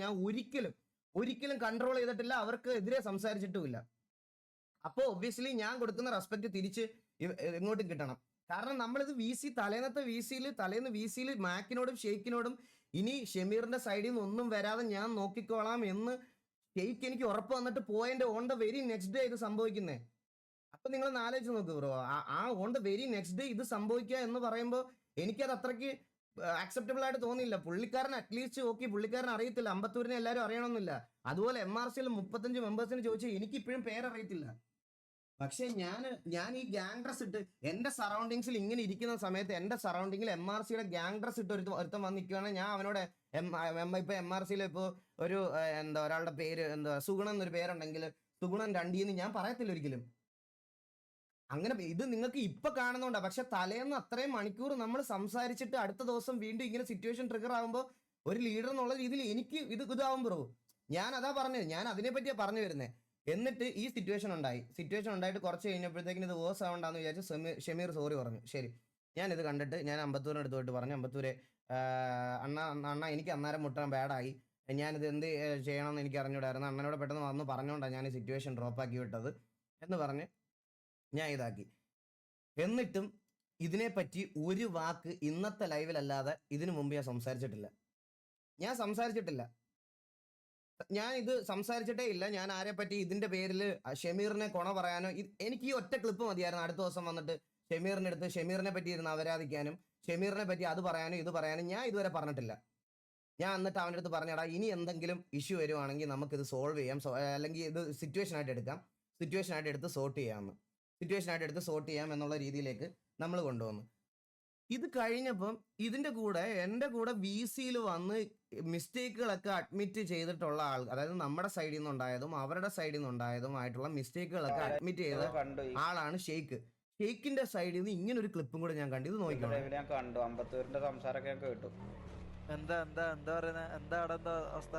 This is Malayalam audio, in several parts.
ഞാൻ ഒരിക്കലും കൺട്രോൾ ചെയ്തിട്ടില്ല, അവർക്ക് എതിരെ സംസാരിച്ചിട്ടുമില്ല. അപ്പോൾ ഒബ്വിയസ്ലി ഞാൻ കൊടുക്കുന്ന റെസ്പെക്ട് തിരിച്ച് ഇങ്ങോട്ടും കിട്ടണം. കാരണം നമ്മളിത് തലേന്ന് വി സിയിൽ മാക്കിനോടും ഷെയ്ക്കിനോടും ഇനി ഷെമീറിന്റെ സൈഡിൽ നിന്ന് ഒന്നും വരാതെ ഞാൻ നോക്കിക്കോളാം എന്ന് ഷെയ്ക്ക് എനിക്ക് ഉറപ്പ് വന്നിട്ട് പോയതിന്റെ on the very next day ഇത് സംഭവിക്കുന്നേ. അപ്പൊ നിങ്ങൾ ആലോചിച്ച് നോക്ക് ബ്രോ, ആ on the very next day ഇത് സംഭവിക്കുക എന്ന് പറയുമ്പോൾ എനിക്കത് അത്രയ്ക്ക് അക്സെപ്റ്റബിൾ ആയിട്ട് തോന്നിയില്ല. പുള്ളിക്കാരൻ അറ്റ്ലീസ്റ്റ് ഓക്കെ, പുള്ളിക്കാരൻ അറിയത്തില്ല, അമ്പത്തൂരിനെ എല്ലാവരും അറിയണമെന്നില്ല. അതുപോലെ MRCയിൽ 35 മെമ്പേഴ്സിന് ചോദിച്ചാൽ എനിക്ക് ഇപ്പോഴും പേരറിയത്തില്ല. പക്ഷെ ഞാൻ ഈ ഗ്യാങ് ഡ്രസ് ഇട്ട് എന്റെ സറൗണ്ടിങ്സിൽ ഇങ്ങനെ ഇരിക്കുന്ന സമയത്ത് എന്റെ സറൗണ്ടിങ്ങിൽ MRCയുടെ ഗ്യാങ് ഡ്രസ് ഇട്ട് ഒരുത്തം വന്ന് നിൽക്കുകയാണെങ്കിൽ ഞാൻ അവനോട് ഇപ്പൊ MRCയിൽ ഇപ്പൊ ഒരു ഒരാളുടെ പേര് സുഗുണൻ എന്നൊരു പേരുണ്ടെങ്കിൽ സുഗുണൻ രണ്ടീന്ന് ഞാൻ പറയത്തില്ല ഒരിക്കലും. അങ്ങനെ ഇത് നിങ്ങൾക്ക് ഇപ്പൊ കാണുന്നോണ്ടാ. പക്ഷെ തലേന്ന് അത്രയും മണിക്കൂർ നമ്മൾ സംസാരിച്ചിട്ട് അടുത്ത ദിവസം വീണ്ടും ഇങ്ങനെ സിറ്റുവേഷൻ ട്രിഗർ ആകുമ്പോൾ ഒരു ലീഡർ എന്നുള്ള രീതിയിൽ എനിക്ക് ഇതാവും ബ്രോ. ഞാൻ അതാ പറഞ്ഞത്, ഞാൻ അതിനെ പറ്റിയാ പറഞ്ഞു വരുന്നത്. എന്നിട്ട് ഈ സിറ്റുവേഷൻ ഉണ്ടായിട്ട് കുറച്ച് കഴിഞ്ഞപ്പോഴത്തേക്കിന് ഇത് വേഴ്സ് ആവണ്ടെന്ന് വിചാരിച്ച് ഷെമീർ സോറി പറഞ്ഞു. ശരി, ഞാൻ ഇത് കണ്ടിട്ട് ഞാൻ അമ്പത്തൂരിന് എടുത്തോട്ട് പറഞ്ഞു, അമ്പത്തൂരെ അണ്ണ എനിക്ക് അന്നേരം മുട്ടാൻ ബാഡായി, ഞാനിത് എന്ത് ചെയ്യണമെന്ന് എനിക്ക് അറിഞ്ഞൂടായിരുന്നു, അണ്ണനോട് പെട്ടെന്ന് വന്ന് പറഞ്ഞുകൊണ്ടാണ് ഞാൻ ഈ സിറ്റുവേഷൻ ഡ്രോപ്പ് ആക്കി വിട്ടത് എന്ന് പറഞ്ഞ് ഞാൻ ഇതാക്കി. എന്നിട്ടും ഇതിനെപ്പറ്റി ഒരു വാക്ക് ഇന്നത്തെ ലൈവിലല്ലാതെ ഇതിനു മുമ്പ് ഞാൻ സംസാരിച്ചിട്ടില്ല. ഞാൻ ഇത് സംസാരിച്ചിട്ടേ ഇല്ല. ഞാൻ ആരെ പറ്റി ഇതിന്റെ പേരിൽ ഷെമീറിനെ കൊണ പറയാനോ, എനിക്ക് ഈ ഒറ്റ ക്ലിപ്പ് മതിയായിരുന്നു അടുത്ത ദിവസം വന്നിട്ട് ഷെമീറിന്റെ അടുത്ത് ഷെമീറിനെ പറ്റി ഇരുന്ന് അവരാധിക്കാനും ഷെമീറിനെ പറ്റി അത് പറയാനും ഇത് പറയാനും ഞാൻ ഇതുവരെ പറഞ്ഞിട്ടില്ല. ഞാൻ എന്നിട്ട് അവൻ്റെ അടുത്ത് പറഞ്ഞടാ, ഇനി എന്തെങ്കിലും ഇഷ്യൂ വരുവാണെങ്കിൽ നമുക്കിത് സോൾവ് ചെയ്യാം, അല്ലെങ്കിൽ ഇത് സിറ്റുവേഷൻ ആയിട്ട് എടുത്ത് സോർട്ട് ചെയ്യാം എന്നുള്ള രീതിയിലേക്ക് നമ്മൾ കൊണ്ടുവന്നു. ഇത് കഴിഞ്ഞപ്പം ഇതിന്റെ കൂടെ എൻ്റെ കൂടെ VCയിൽ വന്ന് മിസ്റ്റേക്കുകളൊക്കെ അഡ്മിറ്റ് ചെയ്തിട്ടുള്ള ആൾ, അതായത് നമ്മുടെ സൈഡിൽ നിന്നുണ്ടായതും അവരുടെ സൈഡിൽ നിന്നുണ്ടായതുമായിട്ടുള്ള മിസ്റ്റേക്കുകളൊക്കെ അഡ്മിറ്റ് ചെയ്ത ആളാണ് ഷെയ്ക്ക്. ഷെയ്ക്കിന്റെ സൈഡിൽ നിന്ന് ഇങ്ങനെ ഒരു ക്ലിപ്പും കൂടെ ഞാൻ കണ്ടു. ഇത് നോക്കിക്കോ, ഞാൻ കണ്ടു. അമ്പത്തൂരിന്റെ സംസാരമൊക്കെ ഞാൻ കേട്ടു. എന്താ പറയുന്നത്, എന്താ അവസ്ഥ?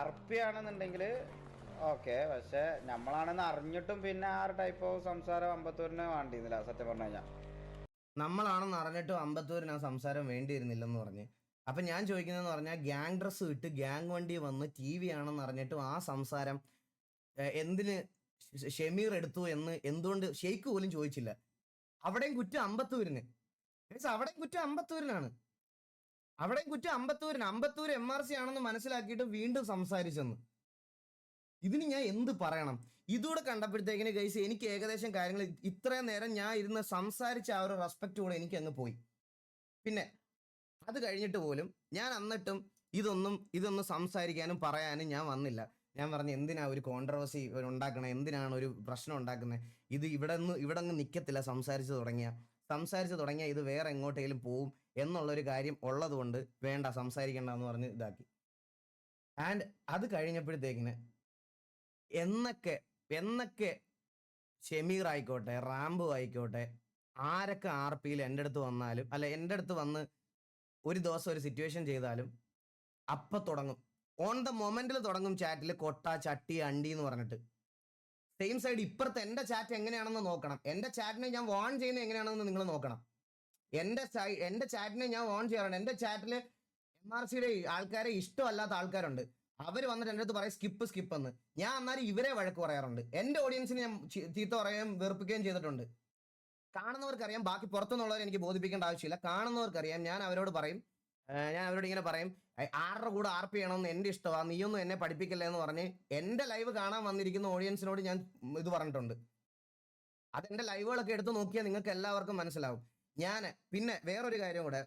RP ആണെന്നുണ്ടെങ്കിൽ ഓക്കെ, പക്ഷെ നമ്മളാണെന്ന് അറിഞ്ഞിട്ടും പിന്നെ ആ ഒരു ടൈപ്പ് ഓഫ് സംസാരം അമ്പത്തൂരിന് വേണ്ടിയിരുന്നില്ല. സത്യം പറഞ്ഞു കഴിഞ്ഞാൽ നമ്മളാണെന്ന് അറിഞ്ഞിട്ടും അമ്പത്തൂരിന് ആ സംസാരം വേണ്ടിയിരുന്നില്ലെന്ന് പറഞ്ഞ്. അപ്പൊ ഞാൻ ചോദിക്കുന്നതെന്ന് പറഞ്ഞാൽ, ഗ്യാങ് ഡ്രസ്സ് ഇട്ട് ഗ്യാങ് വണ്ടി വന്ന് TV ആണെന്ന് അറിഞ്ഞിട്ടും ആ സംസാരം എന്തിന് ഷെമീർ എടുത്തു എന്ന് എന്തുകൊണ്ട് ഷെയ്ക്ക് പോലും ചോദിച്ചില്ല? അവിടെയും കുറ്റം അമ്പത്തൂരിന്, അവിടെയും കുറ്റം അമ്പത്തൂരിനാണ്. അമ്പത്തൂർ MRC ആണെന്ന് മനസ്സിലാക്കിയിട്ട് വീണ്ടും സംസാരിച്ചെന്ന്. ഇതിന് ഞാൻ എന്ത് പറയണം? ഇതുകൂടെ കണ്ടപ്പോഴത്തേക്കിന് ഗൈസ് എനിക്ക് ഏകദേശം കാര്യങ്ങൾ ഇത്രയും നേരം ഞാൻ ഇരുന്ന് സംസാരിച്ച ആ ഒരു റെസ്പെക്റ്റ് കൂടെ എനിക്ക് അങ്ങ് പോയി. പിന്നെ അത് കഴിഞ്ഞിട്ട് പോലും ഞാൻ എന്നിട്ടും ഇതൊന്നും സംസാരിക്കാനും പറയാനും ഞാൻ വന്നില്ല. ഞാൻ പറഞ്ഞു, എന്തിനാ ഒരു കോൺട്രവേഴ്സി ഉണ്ടാക്കണേ, എന്തിനാണ് ഒരു പ്രശ്നം ഉണ്ടാക്കുന്നത്? ഇത് ഇവിടെ അങ്ങ് നിൽക്കത്തില്ല. സംസാരിച്ച് തുടങ്ങിയ ഇത് വേറെ എങ്ങോട്ടേലും പോവും എന്നുള്ളൊരു കാര്യം ഉള്ളത് കൊണ്ട് വേണ്ട, സംസാരിക്കണ്ടെന്ന് പറഞ്ഞ് ഇതാക്കി. ആൻഡ് അത് കഴിഞ്ഞപ്പോഴത്തേക്കിന് എന്നൊക്കെ ഷെമീർ ആയിക്കോട്ടെ, റാംബോ ആയിക്കോട്ടെ, ആരൊക്കെ RPയിൽ എൻ്റെ അടുത്ത് വന്നാലും, അല്ല എൻ്റെ അടുത്ത് വന്ന് ഒരു ദിവസം ഒരു സിറ്റുവേഷൻ ചെയ്താലും അപ്പം തുടങ്ങും, ഓൺ ദ മൊമെന്റിൽ തുടങ്ങും ചാറ്റിൽ കൊട്ട ചട്ടി അണ്ടി എന്ന് പറഞ്ഞിട്ട്. സെയിം സൈഡ് ഇപ്പുറത്ത് എൻ്റെ ചാറ്റ് എങ്ങനെയാണെന്ന് നോക്കണം. എൻ്റെ ചാറ്റിനെ ഞാൻ വാൺ ചെയ്യുന്നത് എങ്ങനെയാണെന്ന് നിങ്ങൾ നോക്കണം. എൻ്റെ ചാറ്റിനെ ഞാൻ വാൺ ചെയ്യാറുണ്ട്. എൻ്റെ ചാറ്റിൽ MRCയുടെ ആൾക്കാരെ ഇഷ്ടമല്ലാത്ത ആൾക്കാരുണ്ട്. അവർ വന്നിട്ട് എൻ്റെ അടുത്ത് പറയും സ്കിപ്പ് എന്ന്. ഞാൻ എന്നാലും ഇവരെ വഴക്ക് പറയാറുണ്ട്. എൻ്റെ ഓഡിയൻസിനെ ഞാൻ ചീത്ത പറയുകയും വെറുപ്പിക്കുകയും ചെയ്തിട്ടുണ്ട്. കാണുന്നവർക്കറിയാം, ബാക്കി പുറത്തുനിന്നുള്ളവർ എനിക്ക് ബോധിപ്പിക്കേണ്ട ആവശ്യമില്ല. കാണുന്നവർക്കറിയാം. ഞാൻ അവരോട് ഇങ്ങനെ പറയും, ആരുടെ കൂടെ RP ചെയ്യണമെന്ന് എൻ്റെ ഇഷ്ടമാണ്, നീയൊന്നും എന്നെ പഠിപ്പിക്കില്ല എന്ന് പറഞ്ഞ് എൻ്റെ ലൈവ് കാണാൻ വന്നിരിക്കുന്ന ഓഡിയൻസിനോട് ഞാൻ ഇത് പറഞ്ഞിട്ടുണ്ട്. അതെൻ്റെ ലൈവുകളൊക്കെ എടുത്ത് നോക്കിയാൽ നിങ്ങൾക്ക് എല്ലാവർക്കും മനസ്സിലാവും. പിന്നെ വേറൊരു കാര്യം കൂടെ,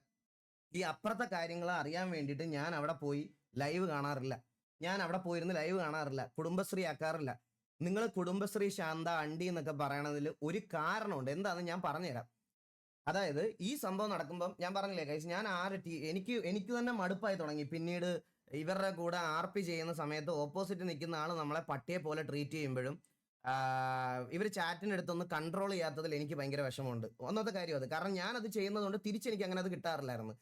ഈ അപ്പുറത്തെ കാര്യങ്ങൾ അറിയാൻ വേണ്ടിയിട്ട് ഞാൻ അവിടെ പോയി ലൈവ് കാണാറില്ല. കുടുംബശ്രീ ആക്കാറില്ല. നിങ്ങൾ കുടുംബശ്രീ ശാന്ത അണ്ടി എന്നൊക്കെ പറയണതിൽ ഒരു കാരണമുണ്ട്. എന്താണെന്ന് ഞാൻ പറഞ്ഞുതരാം. അതായത് ഈ സംഭവം നടക്കുമ്പം ഞാൻ പറഞ്ഞില്ലേ ഗൈസ്, ഞാൻ എനിക്ക് തന്നെ മടുപ്പായി തുടങ്ങി. പിന്നീട് ഇവരുടെ കൂടെ RP ചെയ്യുന്ന സമയത്ത് ഓപ്പോസിറ്റ് നിൽക്കുന്ന ആൾ നമ്മളെ പട്ടിയെ പോലെ ട്രീറ്റ് ചെയ്യുമ്പോഴും ഇവർ ചാറ്റിനടുത്തൊന്ന് കൺട്രോൾ ചെയ്യാത്തതിൽ എനിക്ക് ഭയങ്കര വിഷമമുണ്ട്. ഒന്നാമത്തെ കാര്യം അത്. കാരണം ഞാനത് ചെയ്യുന്നതുകൊണ്ട് തിരിച്ചെനിക്ക് അങ്ങനെ അത് കിട്ടാറില്ലായിരുന്നു.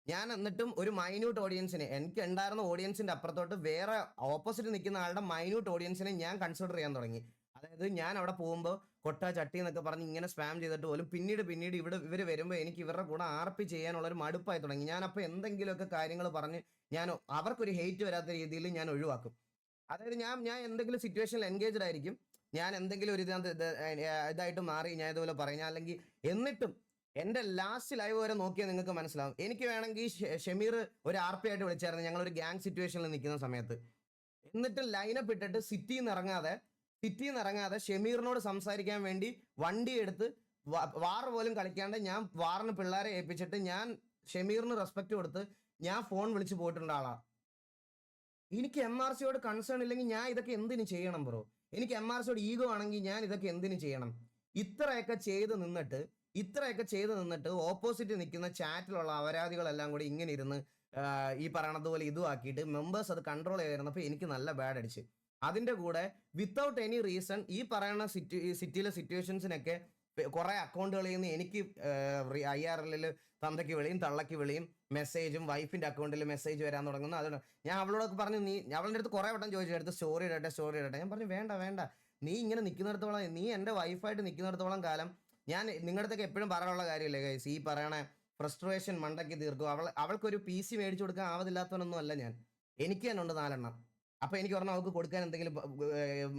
ഞാൻ എന്നിട്ടും ഒരു മൈന്യൂട്ട് ഓഡിയൻസിനെ, എനിക്ക് ഉണ്ടായിരുന്ന ഓഡിയൻസിന്റെ അപ്പുറത്തോട്ട് വേറെ ഓപ്പോസിറ്റ് നിൽക്കുന്ന ആളുടെ മൈന്യൂട്ട് ഓഡിയൻസിനെ ഞാൻ കൺസിഡർ ചെയ്യാൻ തുടങ്ങി. അതായത് ഞാൻ അവിടെ പോകുമ്പോൾ കൊട്ട ചട്ടി എന്നൊക്കെ പറഞ്ഞ് ഇങ്ങനെ സ്പാം ചെയ്തിട്ട് പോലും പിന്നീട് ഇവർ വരുമ്പോൾ എനിക്ക് ഇവരുടെ കൂടെ ആർപ്പി ചെയ്യാനുള്ള ഒരു മടുപ്പായി തുടങ്ങി. ഞാൻ അപ്പോൾ എന്തെങ്കിലുമൊക്കെ കാര്യങ്ങൾ പറഞ്ഞ് ഞാൻ അവർക്കൊരു ഹെയ്റ്റ് വരാത്ത രീതിയിൽ ഞാൻ ഒഴിവാക്കും. അതായത് ഞാൻ എന്തെങ്കിലും സിറ്റുവേഷനിൽ എൻഗേജ്ഡ് ആയിരിക്കും, ഞാൻ എന്തെങ്കിലും ഒരു ഇതായിട്ട് മാറി ഞാൻ ഇതുപോലെ പറയും. അല്ലെങ്കിൽ എന്നിട്ടും എൻ്റെ ലാസ്റ്റ് ലൈവ് വരെ നോക്കിയാൽ നിങ്ങൾക്ക് മനസ്സിലാവും. എനിക്ക് വേണമെങ്കിൽ ഷമീർ ഒരു ആർപ്പി ആയിട്ട് വിളിച്ചായിരുന്നു ഞങ്ങളൊരു ഗ്യാങ് സിറ്റുവേഷനിൽ നിൽക്കുന്ന സമയത്ത്. എന്നിട്ട് ലൈനപ്പ് ഇട്ടിട്ട് സിറ്റിയിൽ നിന്ന് ഇറങ്ങാതെ ഷമീറിനോട് സംസാരിക്കാൻ വേണ്ടി വണ്ടി എടുത്ത് വാർ പോലും കളിക്കാണ്ട് ഞാൻ വാറിന് പിള്ളേരെ ഏൽപ്പിച്ചിട്ട് ഞാൻ ഷമീറിന് റെസ്പെക്ട് കൊടുത്ത് ഞാൻ ഫോൺ വിളിച്ച് പോയിട്ടുണ്ട് ആളാണ്. എനിക്ക് MRCയോട് കൺസേൺ ഇല്ലെങ്കിൽ ഞാൻ ഇതൊക്കെ എന്തിനു ചെയ്യണം ബ്രോ? എനിക്ക് MRCയോട് ഈഗോ ആണെങ്കിൽ ഞാൻ ഇതൊക്കെ എന്തിനു ചെയ്യണം? ഇത്രയൊക്കെ ചെയ്ത് നിന്നിട്ട് ഓപ്പോസിറ്റ് നിൽക്കുന്ന ചാറ്റിലുള്ള അപരാധികളെല്ലാം കൂടി ഇങ്ങനെ ഇരുന്ന് ഈ പറയണതുപോലെ ഇതും ആക്കിയിട്ട് മെമ്പേഴ്സ് അത് കൺട്രോൾ ചെയ്തിരുന്നപ്പോൾ എനിക്ക് നല്ല ബാഡ് അടിച്ച്. അതിൻ്റെ കൂടെ വിത്തൗട്ട് എനി റീസൺ ഈ പറയുന്ന സിറ്റിയിലെ സിറ്റുവേഷൻസിനൊക്കെ കുറെ അക്കൗണ്ടുകളിൽ നിന്ന് എനിക്ക് IRL തന്തയ്ക്ക് വിളിയും തള്ളയ്ക്ക് വിളിയും മെസ്സേജും വൈഫിന്റെ അക്കൗണ്ടിൽ മെസ്സേജ് വരാൻ തുടങ്ങുന്നു. അതുകൊണ്ട് ഞാൻ അവളോടൊക്കെ പറഞ്ഞു, അവളുടെ അടുത്ത് കുറെ വട്ടം ചോദിച്ചു എടുത്ത് സ്റ്റോറി ഇടട്ടെ. ഞാൻ പറഞ്ഞു വേണ്ട, നീ ഇങ്ങനെ നിൽക്കുന്നിടത്തോളം, നീ എൻ്റെ വൈഫായിട്ട് നിൽക്കുന്നിടത്തോളം കാലം ഞാൻ നിങ്ങളുടെ അടുത്തൊക്കെ എപ്പോഴും പറയാനുള്ള കാര്യമില്ലേ ഗൈസ്, ഈ പറയണ ഫ്രസ്ട്രേഷൻ മണ്ടയ്ക്ക് തീർക്കും. അവൾക്കൊരു PC മേടിച്ചു കൊടുക്കാൻ ആവതില്ലാത്തവനൊന്നും അല്ല ഞാൻ. എനിക്ക് തന്നെ ഉണ്ട് 4 എണ്ണം. അപ്പൊ എനിക്ക് പറഞ്ഞാൽ അവൾക്ക് കൊടുക്കാൻ എന്തെങ്കിലും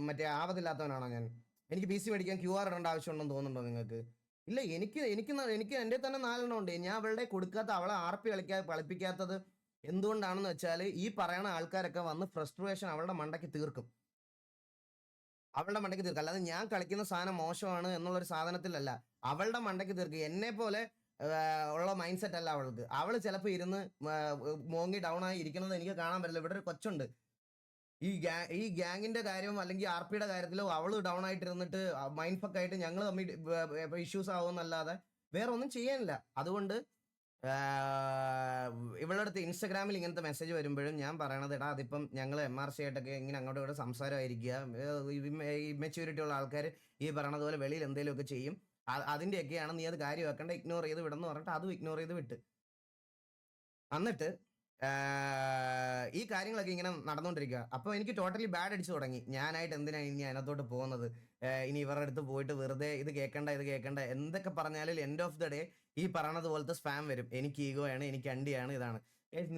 മറ്റേ ആവതില്ലാത്തവനാണോ ഞാൻ? എനിക്ക് PC മേടിക്കാൻ QR ഇടേണ്ട ആവശ്യമുണ്ടെന്ന് തോന്നുന്നുണ്ടോ നിങ്ങൾക്ക്? ഇല്ല, എനിക്ക് എൻ്റെ തന്നെ 4 എണ്ണം ഉണ്ട്. ഞാൻ അവളുടെ കൊടുക്കാത്ത, അവളെ RP കളിപ്പിക്കാത്തത് എന്തുകൊണ്ടാണെന്ന് വെച്ചാൽ ഈ പറയണ ആൾക്കാരൊക്കെ വന്ന് ഫ്രസ്ട്രേഷൻ അവളുടെ മണ്ടയ്ക്ക് തീർക്കും. അല്ലാതെ ഞാൻ കളിക്കുന്ന സാധനം മോശമാണ് എന്നുള്ളൊരു സാധനത്തിലല്ല, അവളുടെ മണ്ടയ്ക്ക് തീർക്കും. എന്നെ പോലെ ഉള്ള മൈൻഡ് സെറ്റ് അല്ല അവൾക്ക്. അവള് ചിലപ്പോൾ ഇരുന്ന് മോങ്ങി ഡൗൺ ആയി ഇരിക്കുന്നത് എനിക്ക് കാണാൻ പറ്റില്ല. ഇവിടെ ഒരു കൊച്ചുണ്ട്, ഈ ഗ്യാങ്ങിന്റെ കാര്യം അല്ലെങ്കിൽ RPയുടെ കാര്യത്തിലോ അവള് ഡൗൺ ആയിട്ടിരുന്നിട്ട് മൈൻഡ് ഫക്ക് ആയിട്ട് ഞങ്ങൾ തമ്മിൽ ഇഷ്യൂസ് ആവുമെന്നല്ലാതെ വേറെ ഒന്നും ചെയ്യാനില്ല. അതുകൊണ്ട് ഇവളുടെ അടുത്ത് ഇൻസ്റ്റാഗ്രാമിൽ ഇങ്ങനത്തെ മെസ്സേജ് വരുമ്പോഴും ഞാൻ പറയണത്, എടാ അതിപ്പം ഞങ്ങൾ MRC ആയിട്ടൊക്കെ ഇങ്ങനെ അങ്ങോട്ടും ഇങ്ങോട്ട് സംസാരമായിരിക്കുക, മെച്യൂരിറ്റി ഉള്ള ആൾക്കാർ ഈ പറയണത് പോലെ വെളിയിൽ എന്തെങ്കിലുമൊക്കെ ചെയ്യും, അതിൻ്റെയൊക്കെയാണ്, നീ അത് കാര്യമാക്കേണ്ട, ഇഗ്നോർ ചെയ്ത് വിടെന്ന് പറഞ്ഞിട്ട് അതും ഇഗ്നോർ ചെയ്ത് വിട്ട്. എന്നിട്ട് ഈ കാര്യങ്ങളൊക്കെ ഇങ്ങനെ നടന്നുകൊണ്ടിരിക്കുക. അപ്പോൾ എനിക്ക് ടോട്ടലി ബാഡ് അടിച്ചു തുടങ്ങി. ഞാനായിട്ട് എന്തിനാണ് ഇനി അതിനകത്തോട്ട് പോകുന്നത്? ഇനി ഇവരുടെ അടുത്ത് പോയിട്ട് വെറുതെ ഇത് കേൾക്കണ്ട എന്തൊക്കെ പറഞ്ഞാലും എൻഡ് ഓഫ് ദ ഡേ ഈ പറയണത് പോലത്തെ സ്പാം വരും. എനിക്ക് ഈഗോയാണ്, എനിക്ക് അണ്ടിയാണ്, ഇതാണ്.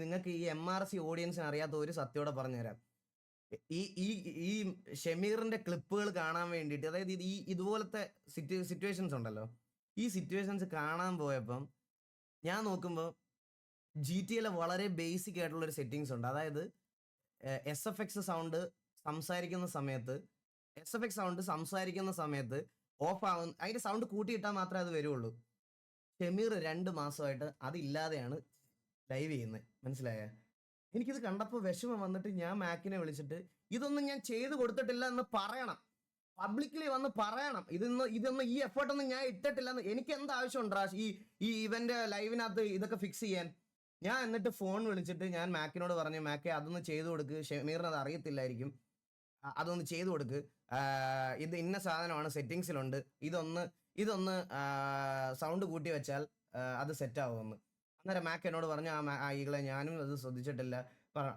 നിങ്ങൾക്ക് ഈ MRC ഓഡിയൻസിന് അറിയാത്ത ഒരു സത്യോടെ പറഞ്ഞുതരാം. ഈ ഷമീറിന്റെ ക്ലിപ്പുകൾ കാണാൻ വേണ്ടിയിട്ട്, അതായത് ഇതുപോലത്തെ സിറ്റുവേഷൻസ് ഉണ്ടല്ലോ, ഈ സിറ്റുവേഷൻസ് കാണാൻ പോയപ്പം ഞാൻ നോക്കുമ്പോൾ GTA വളരെ ബേസിക് ആയിട്ടുള്ള ഒരു സെറ്റിങ്സ് ഉണ്ട്. അതായത് SFX സൗണ്ട് സംസാരിക്കുന്ന സമയത്ത് ഓഫ് ആവും, അതിന്റെ സൗണ്ട് കൂട്ടിയിട്ടാൽ മാത്രമേ അത് വരുള്ളൂ. ഷമീർ 2 മാസമായിട്ട് അതില്ലാതെയാണ് ലൈവ് ചെയ്യുന്നത്, മനസ്സിലായ? എനിക്കിത് കണ്ടപ്പോൾ വിഷമം വന്നിട്ട് ഞാൻ മാക്കിനെ വിളിച്ചിട്ട് ഇതൊന്നും ഞാൻ ചെയ്ത് കൊടുത്തിട്ടില്ല എന്ന് പറയണം, പബ്ലിക്കലി വന്ന് പറയണം. ഇതൊന്നും ഈ എഫേർട്ടൊന്നും ഞാൻ ഇട്ടിട്ടില്ല എന്ന്. എനിക്ക് എന്താ ആവശ്യമുണ്ടാ ഈ ഇവന്റെ ലൈവിനകത്ത് ഇതൊക്കെ ഫിക്സ് ചെയ്യാൻ? ഞാൻ എന്നിട്ട് ഫോൺ വിളിച്ചിട്ട് ഞാൻ മാക്കിനോട് പറഞ്ഞു, മാക്കെ അതൊന്ന് ചെയ്തു കൊടുക്ക്, ഷമീറിന് അത് അറിയത്തില്ലായിരിക്കും, അതൊന്ന് ചെയ്തു കൊടുക്ക്, ഇത് ഇന്ന സാധനമാണ് സെറ്റിങ്സിലുണ്ട്, ഇതൊന്ന് സൗണ്ട് കൂട്ടി വെച്ചാൽ അത് സെറ്റ് ആവുമെന്ന്. അന്നേരം മാക്ക് എന്നോട് പറഞ്ഞു, ഈകളെ ഞാനും അത് ശ്രദ്ധിച്ചിട്ടില്ല.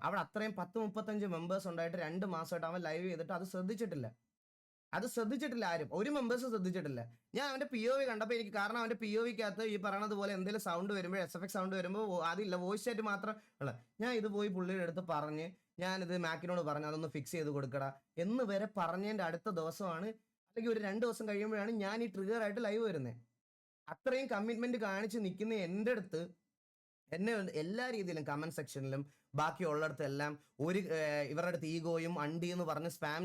അവിടെ അത്രയും 10-35 മെമ്പേഴ്സ് ഉണ്ടായിട്ട് 2 മാസമായിട്ട് അവൻ ലൈവ് ചെയ്തിട്ട് അത് ശ്രദ്ധിച്ചിട്ടില്ല. ആരും, ഒരു മെമ്പേഴ്സ് ശ്രദ്ധിച്ചിട്ടില്ല. ഞാൻ അവന്റെ POV കണ്ടപ്പോൾ എനിക്ക്, കാരണം അവന്റെ POVക്കകത്ത് ഈ പറയണത് പോലെ എന്തെങ്കിലും സൗണ്ട് വരുമ്പോൾ, SFX സൗണ്ട് വരുമ്പോൾ അതില്ല, വോയിസ് ആയിട്ട് മാത്രം ഉള്ള. ഞാൻ ഇത് പോയി പുള്ളിയുടെ അടുത്ത് പറഞ്ഞ്, ഞാനിത് മാക്കിനോട് പറഞ്ഞു അതൊന്ന് ഫിക്സ് ചെയ്ത് കൊടുക്കടാ എന്ന് വരെ പറഞ്ഞതിന്റെ അടുത്ത ദിവസമാണ്, അല്ലെങ്കിൽ ഒരു 2 ദിവസം കഴിയുമ്പോഴാണ് ഞാൻ ഈ ട്രിഗർ ആയിട്ട് ലൈവ് വരുന്നത്. അത്രയും കമ്മിറ്റ്മെന്റ് കാണിച്ച് നിൽക്കുന്ന എൻ്റെ അടുത്ത് എന്നെ എല്ലാ രീതിയിലും കമന്റ് സെക്ഷനിലും ബാക്കിയുള്ളിടത്തെല്ലാം ഇവരുടെ അടുത്ത് ഈഗോയും അണ്ടി എന്ന് പറഞ്ഞ് സ്പാം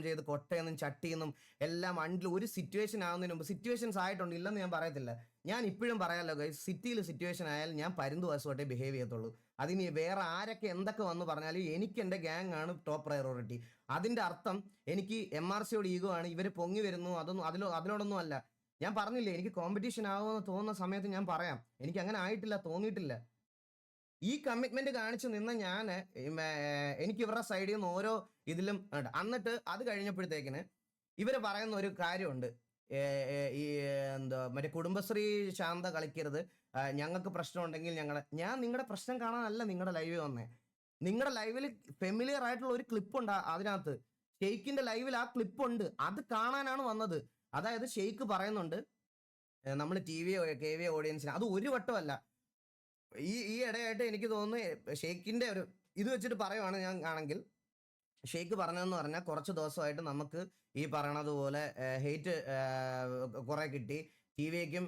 ചെയ്ത് കൊട്ടയെന്നും ചട്ടിയെന്നും എല്ലാം അണ്ടിൽ ഒരു സിറ്റുവേഷൻ ആവുന്നതിന് മുമ്പ്, സിറ്റുവേഷൻസ് ആയിട്ടുണ്ട്, ഇല്ലെന്ന് ഞാൻ പറയത്തില്ല. ഞാൻ ഇപ്പോഴും പറയാമല്ലോ ഗൈസ്, സിറ്റിയിൽ സിറ്റുവേഷൻ ആയാലും ഞാൻ പരുന്തുവാസമായിട്ടേ ബിഹേവ് ചെയ്യത്തുള്ളൂ. അതിന് വേറെ ആരൊക്കെ എന്തൊക്കെ വന്ന് പറഞ്ഞാലും എനിക്ക് എൻ്റെ ഗ്യാങ് ആണ് ടോപ്പ് പ്രയോറിറ്റി. അതിൻ്റെ അർത്ഥം എനിക്ക് MRCയോട് ഈഗോ ആണ്, ഇവർ പൊങ്ങി വരുന്നു, അതിനോടൊന്നും അല്ല. ഞാൻ പറഞ്ഞില്ലേ, എനിക്ക് കോമ്പറ്റീഷൻ ആവുമെന്ന് തോന്നുന്ന സമയത്ത് ഞാൻ പറയാം, എനിക്ക് അങ്ങനെ ആയിട്ടില്ല, തോന്നിയിട്ടില്ല. ഈ കമ്മിറ്റ്മെന്റ് കാണിച്ചു നിന്ന ഞാൻ, എനിക്ക് ഇവരുടെ സൈഡിൽ നിന്ന് ഓരോ ഇതിലും ഉണ്ട്. എന്നിട്ട് അത് കഴിഞ്ഞപ്പോഴത്തേക്കിന് ഇവര് പറയുന്ന ഒരു കാര്യമുണ്ട്, ഈ മറ്റേ കുടുംബശ്രീ ശാന്ത കളിക്കരുത്, ഞങ്ങൾക്ക് പ്രശ്നം ഉണ്ടെങ്കിൽ ഞാൻ നിങ്ങളുടെ പ്രശ്നം കാണാനല്ല നിങ്ങളുടെ ലൈവിൽ വന്നേ. നിങ്ങളുടെ ലൈവിൽ ഫെമിലിയർ ആയിട്ടുള്ള ഒരു ക്ലിപ്പ് ഉണ്ട്, അതിനകത്ത് ഷെയ്ഖിന്റെ ലൈവിൽ ആ ക്ലിപ്പ് ഉണ്ട്, അത് കാണാനാണ് വന്നത്. അതായത് ഷെയ്ഖ് പറയുന്നുണ്ട് നമ്മൾ ടി വി കെ വി ഓഡിയൻസിന് അത് ഒരു വട്ടമല്ല, ഈ ഇടയായിട്ട് എനിക്ക് തോന്നുന്നു ഷെയ്ഖിന്റെ ഒരു ഇത് വെച്ചിട്ട് പറയുവാണ് ഞാൻ ആണെങ്കിൽ, ഷെയ്ഖ് പറഞ്ഞതെന്ന് പറഞ്ഞാൽ കുറച്ച് ദിവസമായിട്ട് നമുക്ക് ഈ പറയണത് പോലെ ഹെയ്റ്റ് കുറെ കിട്ടി, ടി വിക്കും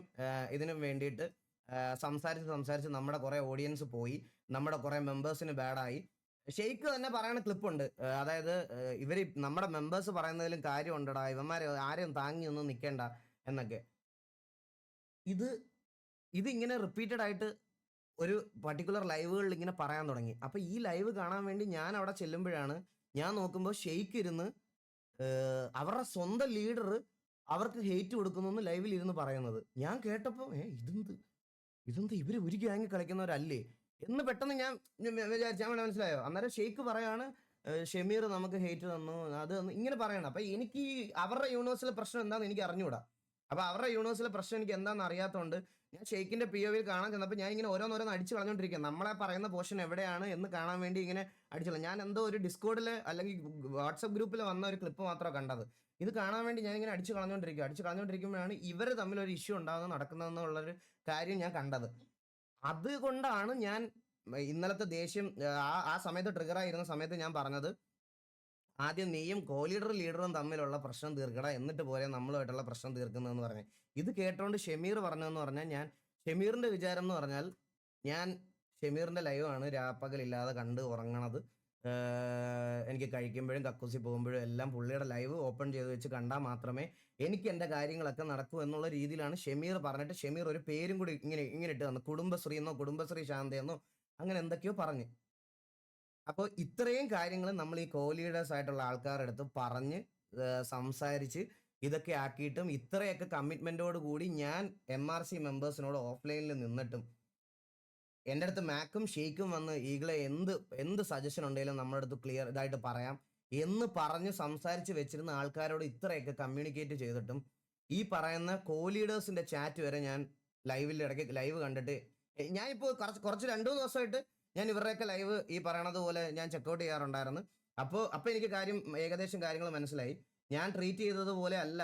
ഇതിനും വേണ്ടിയിട്ട് സംസാരിച്ച് നമ്മുടെ കുറെ ഓഡിയൻസ് പോയി, നമ്മുടെ കുറെ മെമ്പേഴ്സിന് ബാഡായി. ഷെയ്ഖ് തന്നെ പറയണ ക്ലിപ്പുണ്ട്, അതായത് ഇവര് നമ്മുടെ മെമ്പേഴ്സ് പറയുന്നതിലും കാര്യം ഉണ്ടടാ, ഇവന്മാരെ ആരെയും താങ്ങിയൊന്നും നിൽക്കേണ്ട എന്നൊക്കെ. ഇതിങ്ങനെ റിപ്പീറ്റഡ് ആയിട്ട് ഒരു പർട്ടിക്കുലർ ലൈവുകളിൽ ഇങ്ങനെ പറയാൻ തുടങ്ങി. അപ്പൊ ഈ ലൈവ് കാണാൻ വേണ്ടി ഞാൻ അവിടെ ചെല്ലുമ്പോഴാണ് ഞാൻ നോക്കുമ്പോൾ ഷെയ്ഖ് ഇരുന്ന് അവരുടെ സ്വന്തം ലീഡർ അവർക്ക് ഹെയ്റ്റ് കൊടുക്കുന്നു ലൈവിൽ ഇരുന്ന് പറയുന്നത്. ഞാൻ കേട്ടപ്പോൾ ഇതെന്ത് ഇവര് ഒരു ഗ്യാങ് കളിക്കുന്നവരല്ലേ എന്ന് പെട്ടെന്ന് ഞാൻ വിചാരിച്ചു. ഞാൻ മനസ്സിലായോ? അന്നേരം ഷെയ്ഖ് പറയാണ് ഷമീർ നമുക്ക് ഹെയ്റ്റ് തന്നു, അത് തന്നു, ഇങ്ങനെ പറയണം. അപ്പൊ എനിക്ക് അവരുടെ യൂണിവേഴ്സിലെ പ്രശ്നം എന്താണെന്ന് എനിക്ക് അറിഞ്ഞുകൂടാ. അപ്പൊ അവരുടെ യൂണിവേഴ്സിലെ പ്രശ്നം എനിക്ക് എന്താണെന്ന് അറിയാത്തതുകൊണ്ട് ഞാൻ ഷെയ്ഖിന്റെ പി ഒ വിയിൽ കാണാൻ ചെന്നപ്പോൾ ഞാൻ ഇങ്ങനെ ഓരോന്നോരോന്ന് അടിച്ചു കളഞ്ഞുകൊണ്ടിരിക്കുക. നമ്മളെ പറയുന്ന പോർഷൻ എവിടെയാണ് എന്ന് കാണാൻ വേണ്ടി ഇങ്ങനെ അടിച്ചോളാം. ഞാൻ എന്തോ ഒരു ഡിസ്കോഡിൽ അല്ലെങ്കിൽ വാട്സപ്പ് ഗ്രൂപ്പിൽ വന്ന ഒരു ക്ലിപ്പ് മാത്രമാണ് കണ്ടത്. ഇത് കാണാൻ വേണ്ടി ഞാൻ ഇങ്ങനെ അടിച്ചു കളഞ്ഞുകൊണ്ടിരിക്കുമ്പോഴാണ് ഇവർ തമ്മിൽ ഒരു ഇഷ്യൂ നടക്കുന്നതെന്നുള്ളൊരു കാര്യം ഞാൻ കണ്ടത്. അതുകൊണ്ടാണ് ഞാൻ ഇന്നലത്തെ ദേഷ്യം ആ സമയത്ത് ട്രിഗറായിരുന്ന സമയത്ത് ഞാൻ പറഞ്ഞത്, ആദ്യം നീയും ലീഡറും തമ്മിലുള്ള പ്രശ്നം തീർക്കടാ, എന്നിട്ട് പോലെ നമ്മളുമായിട്ടുള്ള പ്രശ്നം തീർക്കുന്നതെന്ന് പറഞ്ഞു. ഇത് കേട്ടോണ്ട് ഷമീർ പറഞ്ഞതെന്ന് പറഞ്ഞാൽ, ഷമീറിന്റെ വിചാരം എന്ന് പറഞ്ഞാൽ ഞാൻ ഷമീറിന്റെ ലൈവാണ് രാപ്പകലില്ലാതെ കണ്ട് ഉറങ്ങണത്. എനിക്ക് കഴിക്കുമ്പോഴും കക്കൂസി പോകുമ്പോഴും എല്ലാം പുള്ളിയുടെ ലൈവ് ഓപ്പൺ ചെയ്ത് വെച്ച് കണ്ടാൽ മാത്രമേ എനിക്ക് എൻ്റെ കാര്യങ്ങളൊക്കെ നടക്കൂ എന്നുള്ള രീതിയിലാണ് ഷമീർ പറഞ്ഞിട്ട്, ഷമീർ ഒരു പേരും കൂടി ഇങ്ങനെ ഇട്ട് തന്നു, കുടുംബശ്രീ എന്നോ കുടുംബശ്രീ ശാന്തയെന്നോ അങ്ങനെ എന്തൊക്കെയോ പറഞ്ഞ്. അപ്പോൾ ഇത്രയും കാര്യങ്ങൾ നമ്മൾ ഈ ലീഡേഴ്സ് ആയിട്ടുള്ള ആൾക്കാരുടെ അടുത്ത് പറഞ്ഞ് സംസാരിച്ച് ഇതൊക്കെ ആക്കിയിട്ടും ഇത്രയൊക്കെ കമ്മിറ്റ്മെന്റോട് കൂടി ഞാൻ MRC മെമ്പേഴ്സിനോട് ഓഫ്ലൈനിൽ നിന്നിട്ടും എൻ്റെ അടുത്ത് മാക്കും ഷെയ്ക്കും വന്ന് ഈകളെ എന്ത് സജഷൻ ഉണ്ടെങ്കിലും നമ്മുടെ അടുത്ത് ക്ലിയർ ഇതായിട്ട് പറയാം എന്ന് പറഞ്ഞ് സംസാരിച്ച് വെച്ചിരുന്ന ആൾക്കാരോട് ഇത്രയൊക്കെ കമ്മ്യൂണിക്കേറ്റ് ചെയ്തിട്ടും ഈ പറയുന്ന ലീഡേഴ്സിന്റെ ചാറ്റ് വരെ ഞാൻ ഇടയ്ക്ക് ലൈവ് കണ്ടിട്ട് ഞാൻ ഇപ്പോൾ കുറച്ച് 2-3 ദിവസമായിട്ട് ഞാൻ ഇവരുടെയൊക്കെ ലൈവ് ഈ പറയണത് പോലെ ഞാൻ ചെക്കൗട്ട് ചെയ്യാറുണ്ടായിരുന്നു. അപ്പോൾ എനിക്ക് ഏകദേശം കാര്യങ്ങൾ മനസ്സിലായി. ഞാൻ ട്രീറ്റ് ചെയ്തതുപോലെ അല്ല